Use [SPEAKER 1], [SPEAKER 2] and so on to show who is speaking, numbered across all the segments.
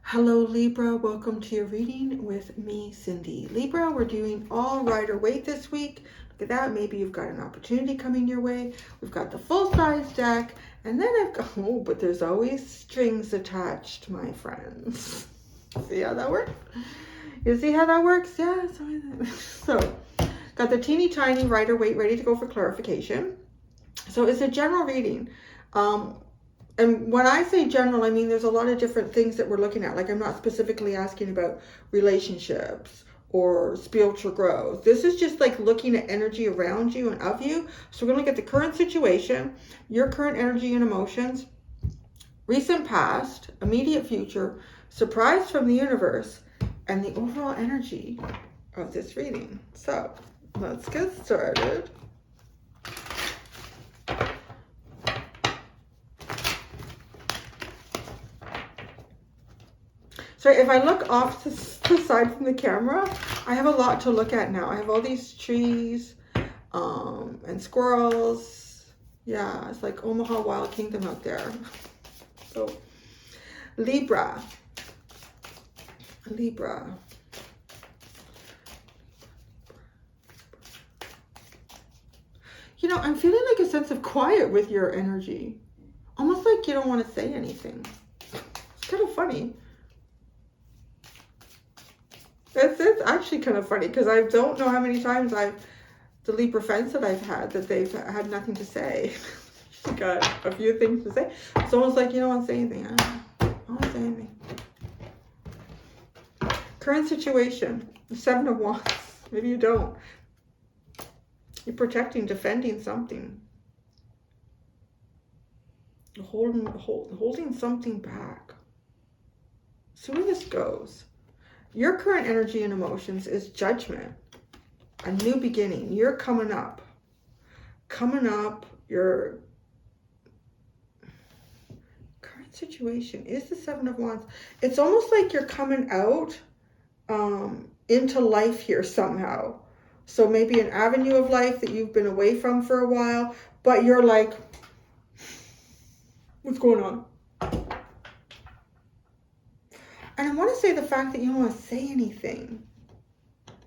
[SPEAKER 1] Hello Libra, welcome to your reading with me, Cindy. Libra, we're doing all Rider Waite this week. Look at that, maybe you've got an opportunity coming your way. We've got the full size deck, and then I've got, oh, but there's always strings attached, my friends. See how that works? You see how that works? Yeah, so got the teeny tiny Rider Waite ready to go for clarification. So it's a general reading. And when I say general, I mean there's a lot of different things that we're looking at. Like I'm not specifically asking about relationships or spiritual growth. This is just like looking at energy around you and of you. So we're going to look at the current situation, your current energy and emotions, recent past, immediate future, surprise from the universe, and the overall energy of this reading. So let's get started. So if I look off to the side from the camera, I have a lot to look at now. I have all these trees and squirrels. Yeah, it's like Omaha Wild Kingdom out there. So Libra. You know, I'm feeling like a sense of quiet with your energy. Almost like you don't want to say anything. It's kind of funny. It's actually kind of funny because I don't know how many times the Libra friends that I've had that they've had nothing to say. Got a few things to say. It's almost like you don't want to say anything. I don't want to say anything. Current situation, the 7 of Wands. Maybe you don't. You're protecting, defending something. Holding something back. See where this goes. Your current energy and emotions is judgment, a new beginning. You're coming up. Your current situation is the 7 of Wands. It's almost like you're coming out into life here somehow. So maybe an avenue of life that you've been away from for a while, but you're like, what's going on? And I want to say the fact that you don't want to say anything.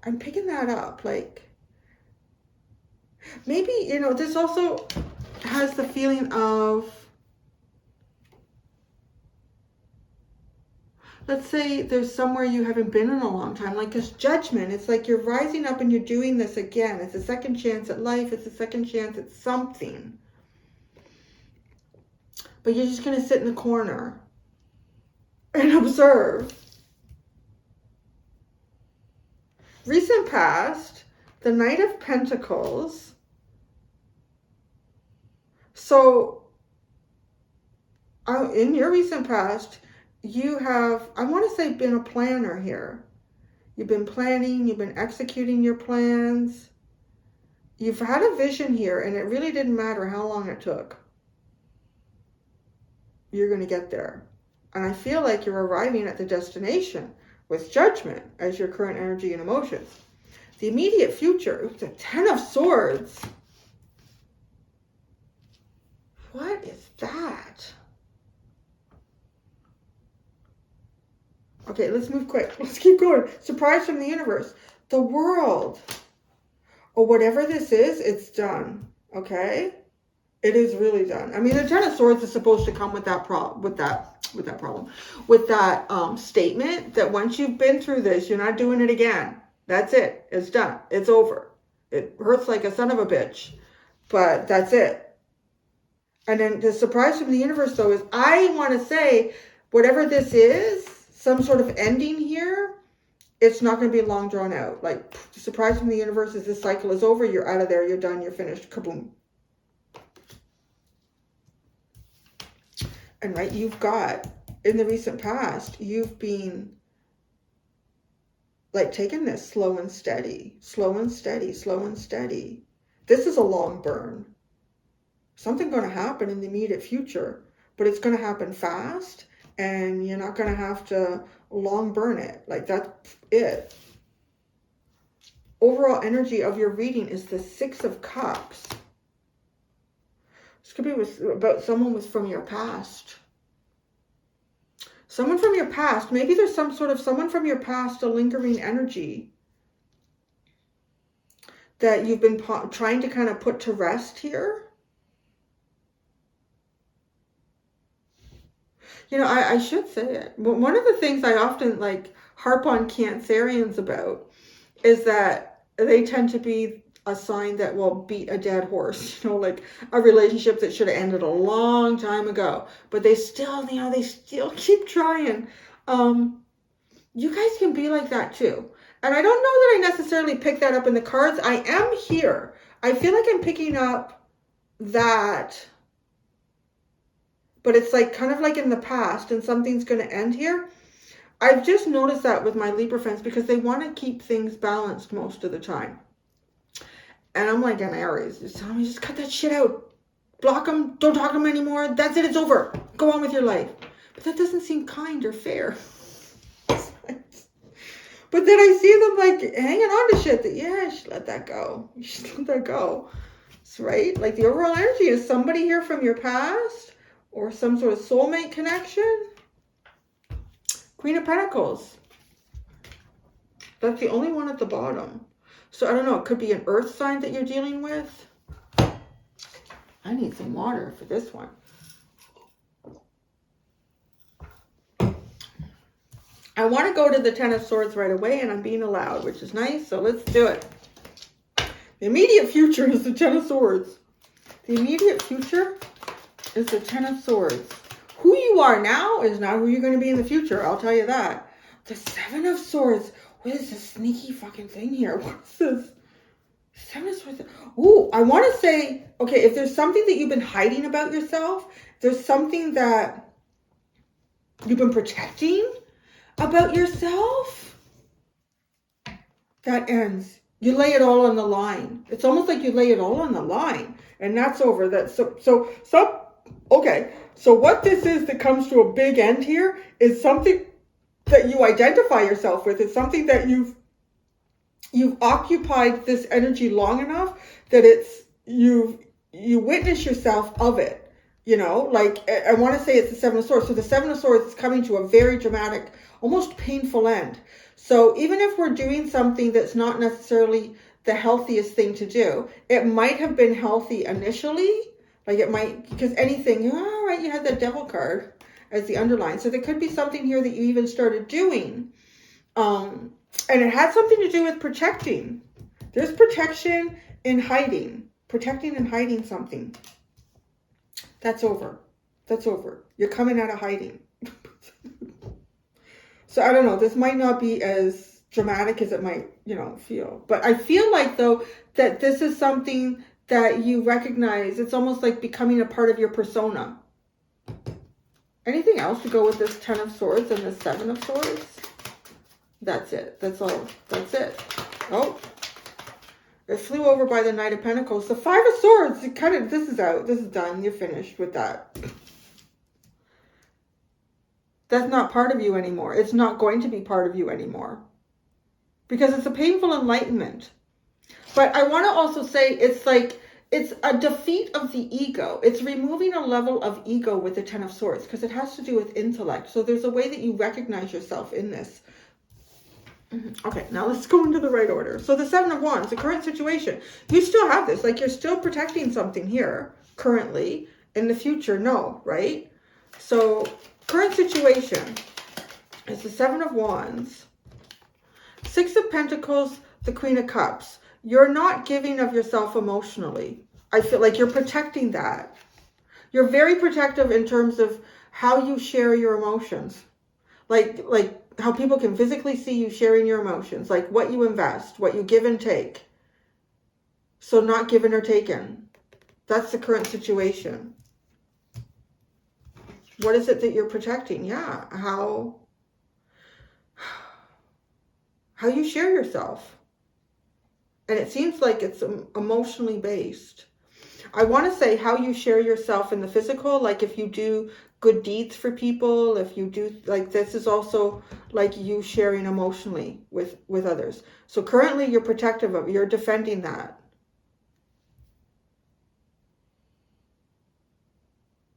[SPEAKER 1] I'm picking that up. Like, maybe, you know, this also has the feeling of, let's say there's somewhere you haven't been in a long time. Like this judgment. It's like you're rising up and you're doing this again. It's a second chance at life. It's a second chance at something. But you're just going to sit in the corner and observe. Recent past, the Knight of Pentacles. So, in your recent past, you have, I want to say, been a planner here. You've been planning, you've been executing your plans. You've had a vision here, and it really didn't matter how long it took. You're going to get there. And I feel like you're arriving at the destination with judgment as your current energy and emotions. The immediate future, the 10 of Swords. What is that? Okay, let's move quick. Let's keep going. Surprise from the universe. The World. Or whatever this is, it's done. Okay? It is really done. I mean, the 10 of Swords is supposed to come with that statement that once you've been through this, you're not doing it again. That's it. It's done. It's over. It hurts like a son of a bitch, but that's it. And then the surprise from the universe, though, is I want to say whatever this is, some sort of ending here, it's not going to be long drawn out. Like the surprise from the universe is this cycle is over. You're out of there. You're done. You're finished. Kaboom. And right, you've got, in the recent past, you've been like taking this slow and steady. This is a long burn. Something going to happen in the immediate future, but it's going to happen fast and you're not going to have to long burn it. Like that's it. Overall energy of your reading is the 6 of Cups. could be about someone from your past. Someone from your past. Maybe there's some sort of someone from your past, a lingering energy that you've been trying to kind of put to rest here. You know, I should say it. One of the things I often like harp on Cancerians about is that they tend to be a sign that will beat a dead horse, you know, like a relationship that should have ended a long time ago, but they still, you know, they still keep trying. You guys can be like that too. And I don't know that I necessarily pick that up in the cards. I am here. I feel like I'm picking up that, but it's like kind of like in the past and something's going to end here. I've just noticed that with my Libra friends because they want to keep things balanced most of the time. And I'm like an Aries. Just tell me, just cut that shit out. Block them. Don't talk to them anymore. That's it. It's over. Go on with your life. But that doesn't seem kind or fair. But then I see them like hanging on to shit that, yeah, you should let that go. You should let that go. That's right. Like the overall energy is somebody here from your past or some sort of soulmate connection. Queen of Pentacles. That's the only one at the bottom. So I don't know. It could be an earth sign that you're dealing with. I need some water for this one. I want to go to the Ten of Swords right away, and I'm being allowed, which is nice. So let's do it. The immediate future is the Ten of Swords. The immediate future is the Ten of Swords. Who you are now is not who you're going to be in the future. I'll tell you that. The Seven of Swords. What is this sneaky fucking thing here? What's this? Seven of Swords. Ooh, I want to say, okay, if there's something that you've been hiding about yourself, there's something that you've been protecting about yourself, that ends. You lay it all on the line. It's almost like you lay it all on the line, and that's over. That's okay. So what this is that comes to a big end here is something that you identify yourself with. It's something that you've occupied this energy long enough that it's you witness yourself of it. You know, like I want to say it's the Seven of Swords. So the Seven of Swords is coming to a very dramatic, almost painful end. So even if we're doing something that's not necessarily the healthiest thing to do, it might have been healthy initially. Like it might, because anything, all right, you had that Devil card as the underline. So there could be something here that you even started doing. And it had something to do with protecting. There's protection in hiding. Protecting and hiding something. That's over. That's over. You're coming out of hiding. So I don't know. This might not be as dramatic as it might, you know, feel. But I feel like, though, that this is something that you recognize. It's almost like becoming a part of your persona. Anything else to go with this Ten of Swords and the Seven of Swords? That's it. That's all. That's it. Oh. It flew over by the Knight of Pentacles. The Five of Swords, it kind of, this is out. This is done. You're finished with that. That's not part of you anymore. It's not going to be part of you anymore. Because it's a painful enlightenment. But I want to also say it's like, it's a defeat of the ego. It's removing a level of ego with the Ten of Swords. Because it has to do with intellect. So there's a way that you recognize yourself in this. Okay, now let's go into the right order. So the Seven of Wands, the current situation. You still have this. Like you're still protecting something here currently. In the future, no, right? So current situation is the Seven of Wands. Six of Pentacles, the Queen of Cups. You're not giving of yourself emotionally. I feel like you're protecting that. You're very protective in terms of how you share your emotions. Like how people can physically see you sharing your emotions, like what you invest, what you give and take. So not given or taken. That's the current situation. What is it that you're protecting? Yeah, how you share yourself. And it seems like it's emotionally based. I want to say how you share yourself in the physical, like if you do good deeds for people, if you do, like this is also like you sharing emotionally with others. So currently you're protective of, you're defending that.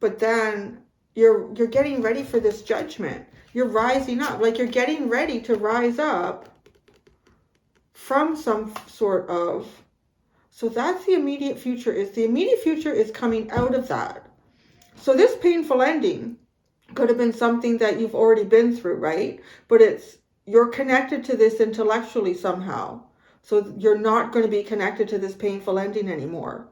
[SPEAKER 1] but then you're getting ready for this judgment. You're rising up, like you're getting ready to rise up from some sort of, so that's the immediate future. The immediate future is coming out of that. So this painful ending could have been something that you've already been through, right? But you're connected to this intellectually somehow. So you're not going to be connected to this painful ending anymore.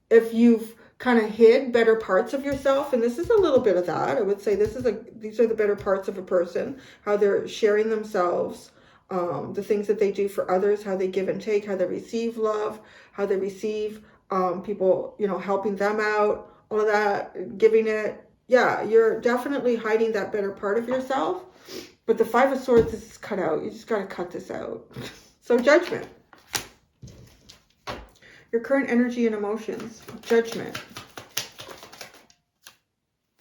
[SPEAKER 1] If you've kind of hid better parts of yourself, and this is a little bit of that, I would say these are the better parts of a person, how they're sharing themselves, the things that they do for others, how they give and take, how they receive love, how they receive people, helping them out, all of that, giving it. Yeah, you're definitely hiding that better part of yourself. But the Five of Swords is cut out. You just got to cut this out. So judgment. Your current energy and emotions. Judgment.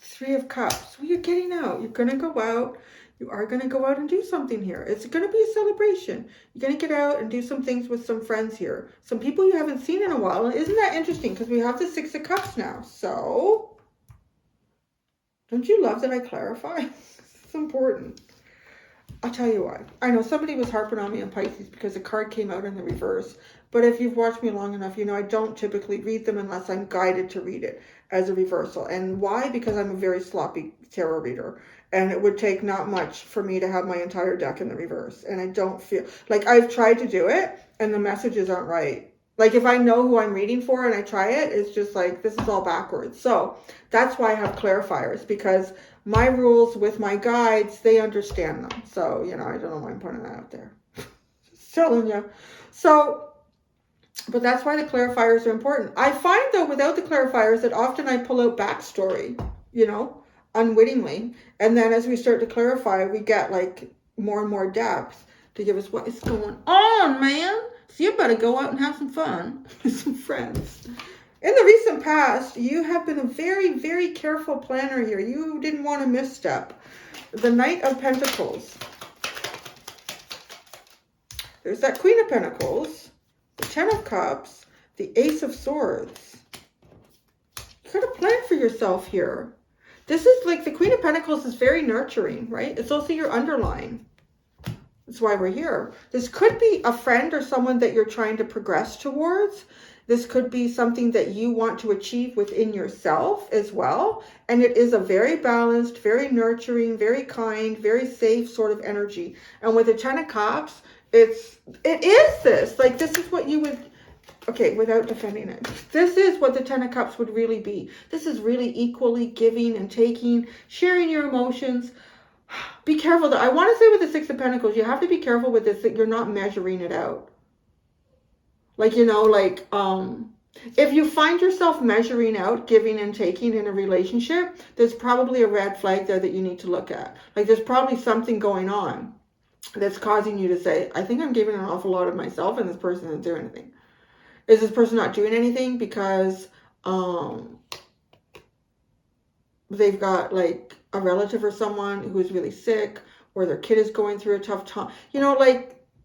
[SPEAKER 1] Three of Cups. Well, you're getting out. You're going to go out. You are going to go out and do something here. It's going to be a celebration. You're going to get out and do some things with some friends here. Some people you haven't seen in a while. And isn't that interesting? Because we have the Six of Cups now. So, don't you love that I clarify? It's important. I'll tell you why. I know somebody was harping on me on Pisces because the card came out in the reverse. But if you've watched me long enough, I don't typically read them unless I'm guided to read it as a reversal. And why? Because I'm a very sloppy tarot reader. And it would take not much for me to have my entire deck in the reverse. And I don't feel like I've tried to do it and the messages aren't right. Like if I know who I'm reading for and I try it, it's just like, this is all backwards. So that's why I have clarifiers, because my rules with my guides, they understand them. So, I don't know why I'm putting that out there. Just telling you. So, but that's why the clarifiers are important. I find though, without the clarifiers, that often I pull out backstory, unwittingly. And then as we start to clarify, we get like more and more depth to give us what is going on, man. So you better go out and have some fun with some friends. In the recent past, you have been a very, very careful planner here. You didn't want to misstep. The Knight of Pentacles. There's that Queen of Pentacles, the Ten of Cups, the Ace of Swords. You got to plan for yourself here. This is like the Queen of Pentacles is very nurturing, right? It's also your underline. That's why we're here. This could be a friend or someone that you're trying to progress towards. This could be something that you want to achieve within yourself as well. And it is a very balanced, very nurturing, very kind, very safe sort of energy. And with the Ten of Cups, it is this. Like this is what you would, okay, without defending it. This is what the Ten of Cups would really be. This is really equally giving and taking, sharing your emotions. Be careful though. I want to say with the Six of Pentacles, you have to be careful with this, that you're not measuring it out. Like, if you find yourself measuring out giving and taking in a relationship, there's probably a red flag there that you need to look at. Like there's probably something going on that's causing you to say, I think I'm giving an awful lot of myself and this person isn't doing anything. Is this person not doing anything because they've got like a relative or someone who is really sick, or their kid is going through a tough time?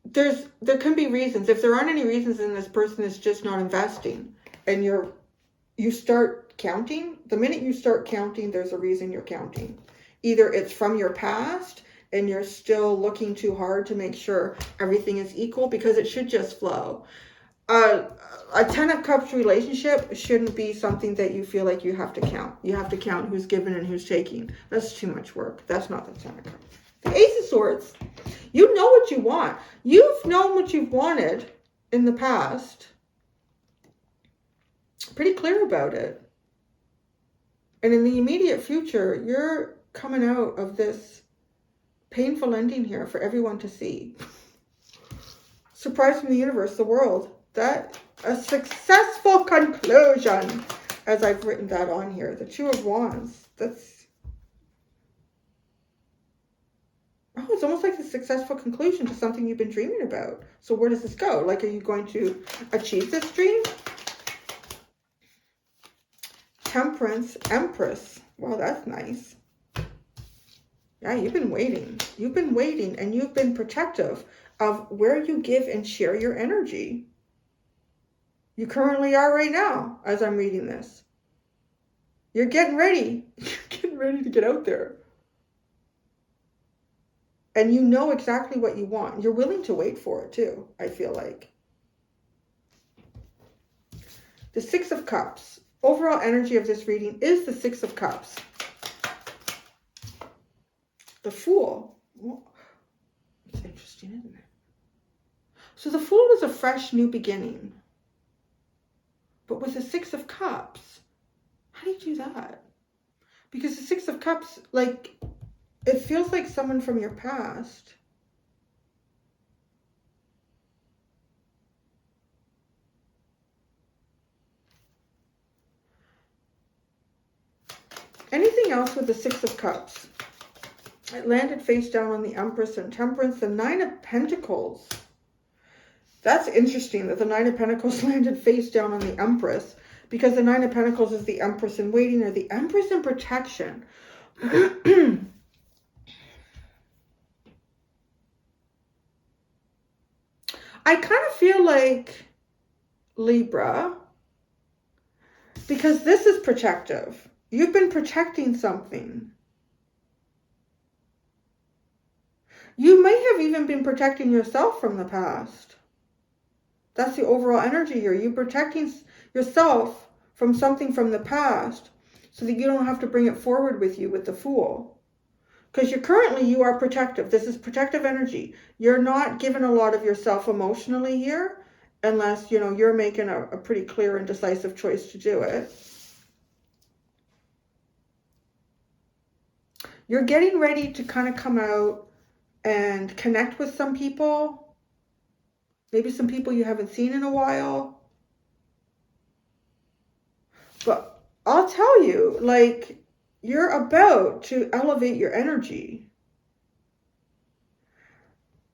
[SPEAKER 1] There can be reasons. If there aren't any reasons, then this person is just not investing. And you start counting. The minute you start counting, there's a reason you're counting. Either it's from your past and you're still looking too hard to make sure everything is equal, because it should just flow. A Ten of Cups relationship shouldn't be something that you feel like you have to count. You have to count who's giving and who's taking. That's too much work. That's not the Ten of Cups. The Ace of Swords. You know what you want. You've known what you've wanted in the past. Pretty clear about it. And in the immediate future, you're coming out of this painful ending here for everyone to see. Surprise from the universe, the world. That a successful conclusion, as I've written that on here. The Two of Wands. It's almost like a successful conclusion to something you've been dreaming about. So where does this go? Like, are you going to achieve this dream? Temperance, Empress. Wow, that's nice. Yeah, you've been waiting. You've been waiting, and you've been protective of where you give and share your energy. You currently are right now, as I'm reading this. You're getting ready. You're getting ready to get out there. And you know exactly what you want. You're willing to wait for it too, I feel like. The Six of Cups. Overall energy of this reading is the Six of Cups. The Fool. Well, it's interesting, isn't it? So the Fool is a fresh new beginning. But with the Six of Cups, how do you do that? Because the Six of Cups, like, it feels like someone from your past. Anything else with the Six of Cups? It landed face down on the Empress and Temperance. The Nine of Pentacles. That's interesting that the Nine of Pentacles landed face down on the Empress, because the Nine of Pentacles is the Empress in waiting, or the Empress in protection. I kind of feel like Libra, because this is protective. You've been protecting something. You may have even been protecting yourself from the past. That's the overall energy here. You're protecting yourself from something from the past so that you don't have to bring it forward with you with the Fool. Because you are protective. This is protective energy. You're not giving a lot of yourself emotionally here unless, you're making a pretty clear and decisive choice to do it. You're getting ready to kind of come out and connect with some people. Maybe some people you haven't seen in a while. But I'll tell you, like, you're about to elevate your energy.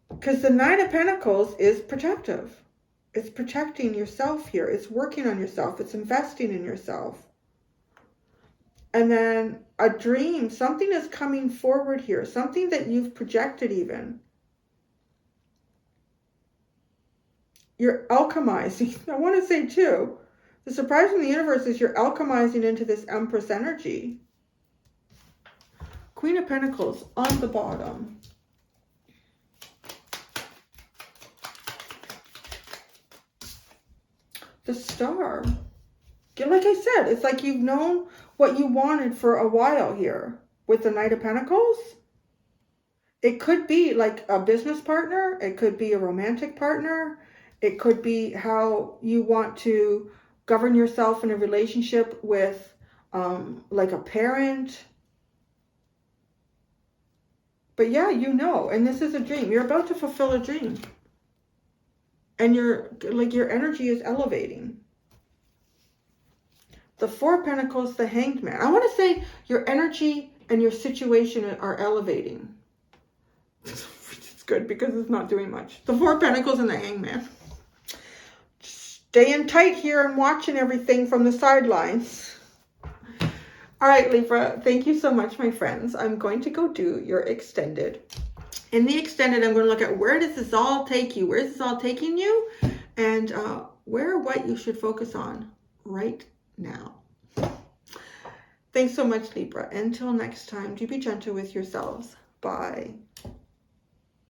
[SPEAKER 1] Because the Nine of Pentacles is protective. It's protecting yourself here. It's working on yourself. It's investing in yourself. And then a dream, something is coming forward here. Something that you've projected even. You're alchemizing. I want to say too, the surprise from the universe is you're alchemizing into this Empress energy. Queen of Pentacles on the bottom. The Star. Like I said, it's like you've known what you wanted for a while here with the Knight of Pentacles. It could be like a business partner. It could be a romantic partner. It could be how you want to govern yourself in a relationship with like a parent. But yeah, and this is a dream. You're about to fulfill a dream. And your energy is elevating. The Four of Pentacles, the Hanged Man. I want to say your energy and your situation are elevating. It's good because it's not doing much. The Four of Pentacles and the Hanged Man. Staying tight here and watching everything from the sidelines. All right, Libra, thank you so much, my friends. I'm going to go do your extended. In the extended, I'm going to look at where does this all take you? Where is this all taking you? And what you should focus on right now. Thanks so much, Libra. Until next time, do be gentle with yourselves. Bye.